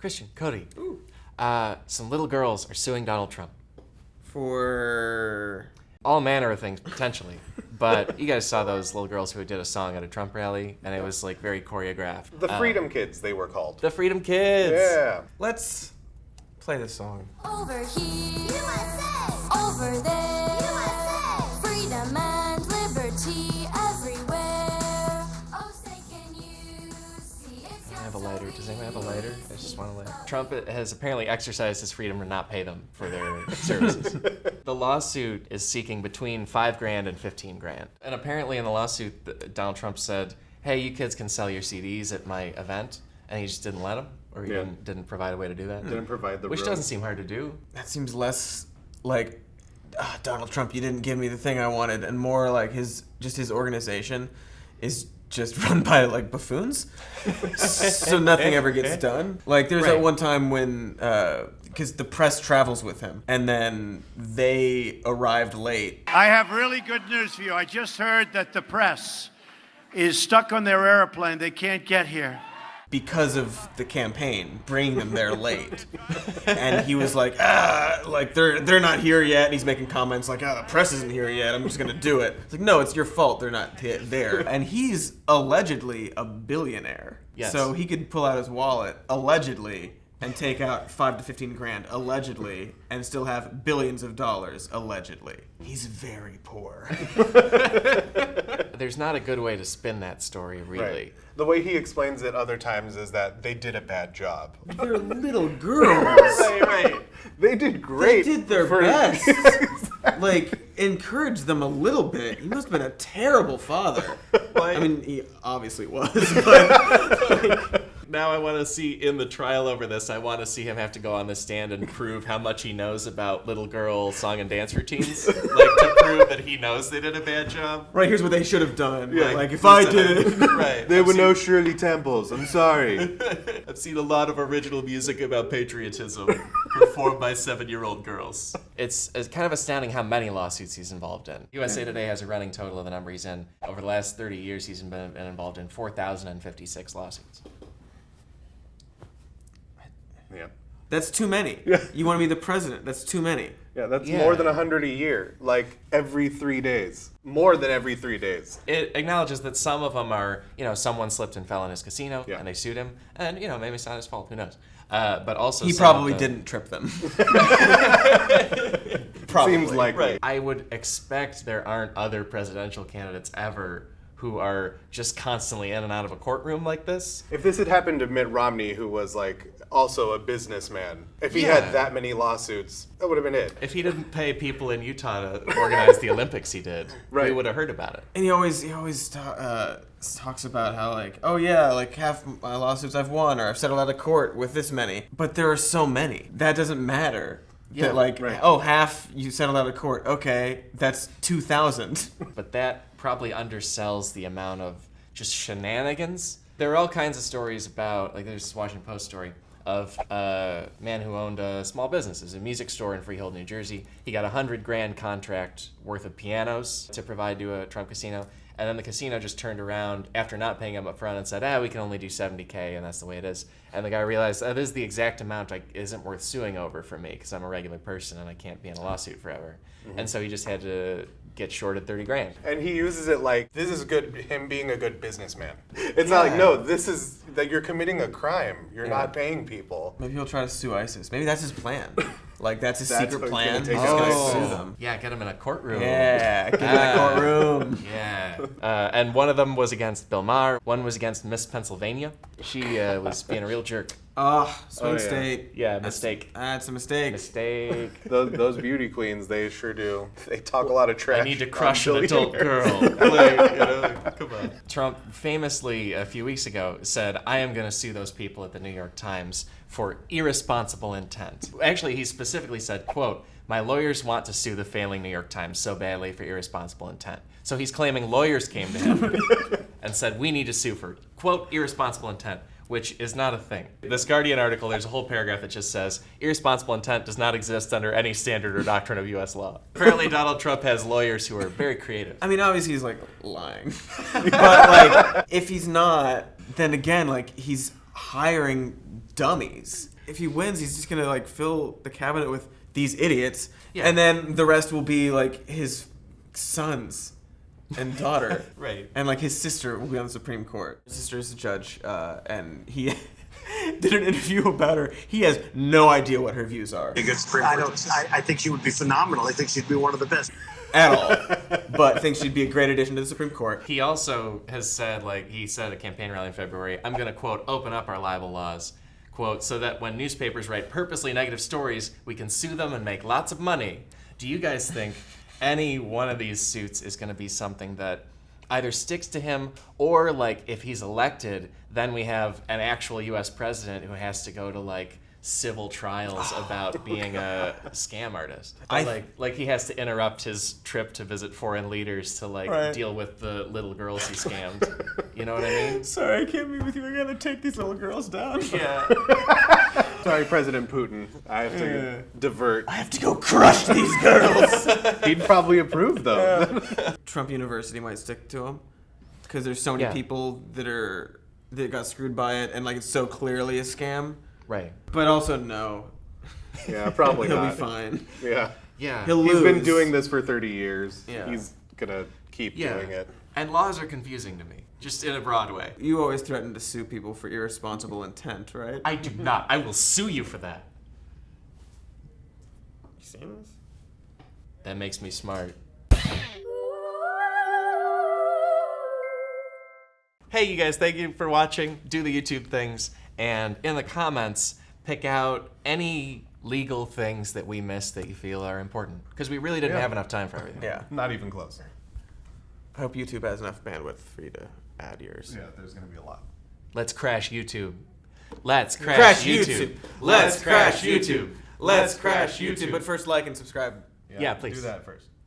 Christian, Cody. Some little girls are suing Donald Trump. For all manner of things, potentially. But you guys saw those little girls who did a song at a Trump rally, and it was like very choreographed. The Freedom Kids, they were called. The Freedom Kids! Yeah. Let's play this song. Over here, USA. Over there, USA. Freedom and liberty everywhere. Oh, say can you see it's I have a lighter. Does anyone have a lighter? I just want a lighter. Trump has apparently exercised his freedom to not pay them for their services. The lawsuit is seeking between $5,000 and $15,000. And apparently in the lawsuit, Donald Trump said, hey, you kids can sell your CDs at my event. And he just didn't let them. Or he didn't provide a way to do that. Didn't provide the Which room. doesn't seem hard to do. That seems less like, Donald Trump, you didn't give me the thing I wanted, and more like his organization is just run by like buffoons, so nothing ever gets done. Like there's that one time when, because the press travels with him, and then they arrived late. I have really good news for you. I just heard that the press is stuck on their airplane. They can't get here. Because of the campaign bringing them there late, and he was like, like they're not here yet, and he's making comments like, the press isn't here yet, I'm just gonna do it. It's like, no, it's your fault they're not there. And he's allegedly a billionaire, so he could pull out his wallet allegedly and take out $5,000 to $15,000 allegedly, and still have billions of dollars allegedly. He's very poor. There's not a good way to spin that story, really. Right. The way he explains it other times is that they did a bad job. They're little girls. Right. They did great. They did their best. Like, encourage them a little bit. He must have been a terrible father. I mean, he obviously was, but... Now I want to see, in the trial over this, I want to see him have to go on the stand and prove how much he knows about little girl song and dance routines. Like, to prove that he knows they did a bad job. Right, here's what they should have done. Yeah. Like, if I did it... Right. There were no Shirley Temples. I'm sorry. I've seen a lot of original music about patriotism performed by 7-year-old girls. It's kind of astounding how many lawsuits he's involved in. USA Today has a running total of the number he's in. Over the last 30 years, he's been involved in 4,056 lawsuits. Yeah. That's too many. Yeah. You want to be the president. That's too many. Yeah, that's more than 100 a year. Like, every 3 days. More than every 3 days. It acknowledges that some of them are, someone slipped and fell in his casino, and they sued him. And, maybe it's not his fault. Who knows? But also he probably didn't trip them. Probably. Seems likely. Right. I would expect there aren't other presidential candidates ever who are just constantly in and out of a courtroom like this. If this had happened to Mitt Romney, who was, like, also a businessman, if he had that many lawsuits, that would have been it. If he didn't pay people in Utah to organize the Olympics he did, we would have heard about it. And he always talks about how, like, oh yeah, like half my lawsuits I've won, or I've settled out of court with this many. But there are so many. That doesn't matter. Yeah, that, like, half you settled out of court. Okay, that's 2,000. But that probably undersells the amount of just shenanigans. There are all kinds of stories about, like, there's this Washington Post story of a man who owned a small business. It was a music store in Freehold, New Jersey. He got $100,000 contract worth of pianos to provide to a Trump casino. And then the casino just turned around after not paying him up front and said, we can only do $70,000, and that's the way it is. And the guy realized, this is the exact amount isn't worth suing over for me, because I'm a regular person and I can't be in a lawsuit forever. Mm-hmm. And so he just had to get shorted $30,000. And he uses it like, this is good, him being a good businessman. It's not like, no, this is, that you're committing a crime. You're not paying people. Maybe he'll try to sue ISIS. Maybe that's his plan. Like, that's his secret plan. He's gonna sue them. Yeah, get him in a courtroom. Yeah, get him in a courtroom. Yeah. And one of them was against Bill Maher. One was against Miss Pennsylvania. She was being a real jerk. Swing state. Yeah, mistake. That's a mistake. Mistake. Those beauty queens, they sure do. They talk a lot of trash. I need to crush an adult girl. Come on. Trump famously, a few weeks ago, said, I am going to sue those people at the New York Times for irresponsible intent. Actually, he specifically said, quote, my lawyers want to sue the failing New York Times so badly for irresponsible intent. So he's claiming lawyers came to him and said, we need to sue for, quote, irresponsible intent, which is not a thing. This Guardian article, there's a whole paragraph that just says, irresponsible intent does not exist under any standard or doctrine of U.S. law. Apparently, Donald Trump has lawyers who are very creative. I mean, obviously he's, like, lying. But, like, if he's not, then again, like, he's hiring dummies. If he wins, he's just gonna like fill the cabinet with these idiots, and then the rest will be like his sons and daughter, Right. And like his sister will be on the Supreme Court. His sister is a judge, and he did an interview about her. He has no idea what her views are I think she would be phenomenal. I think she'd be one of the best. at all, but thinks she'd be a great addition to the Supreme Court. He also has said, he said at a campaign rally in February, I'm going to, quote, open up our libel laws, quote, so that when newspapers write purposely negative stories, we can sue them and make lots of money. Do you guys think any one of these suits is going to be something that either sticks to him, or like if he's elected, then we have an actual U.S. president who has to go to civil trials about being a scam artist? Like he has to interrupt his trip to visit foreign leaders to deal with the little girls he scammed. You know what I mean? Sorry, I can't be with you. I gotta take these little girls down. Yeah. Sorry, President Putin. I have to divert. I have to go crush these girls. He'd probably approve, though. Trump University might stick to him because there's so many people that got screwed by it, and it's so clearly a scam. Right. But also no. Yeah, probably He'll not. be fine. Yeah. Yeah. He'll He's lose. been doing this for 30 years. Yeah. He's gonna keep doing it. And laws are confusing to me, just in a broad way. You always threaten to sue people for irresponsible intent, right? I do not. I will sue you for that. You seen this? That makes me smart. Hey, you guys, thank you for watching. Do the YouTube things. And in the comments, pick out any legal things that we missed that you feel are important. Because we really didn't have enough time for everything. Yeah. Not even close. I hope YouTube has enough bandwidth for you to add yours. Yeah, there's gonna be a lot. Let's crash YouTube. Let's crash YouTube. Let's crash YouTube. Let's crash YouTube. But first, like and subscribe. Yeah, please. Do that first.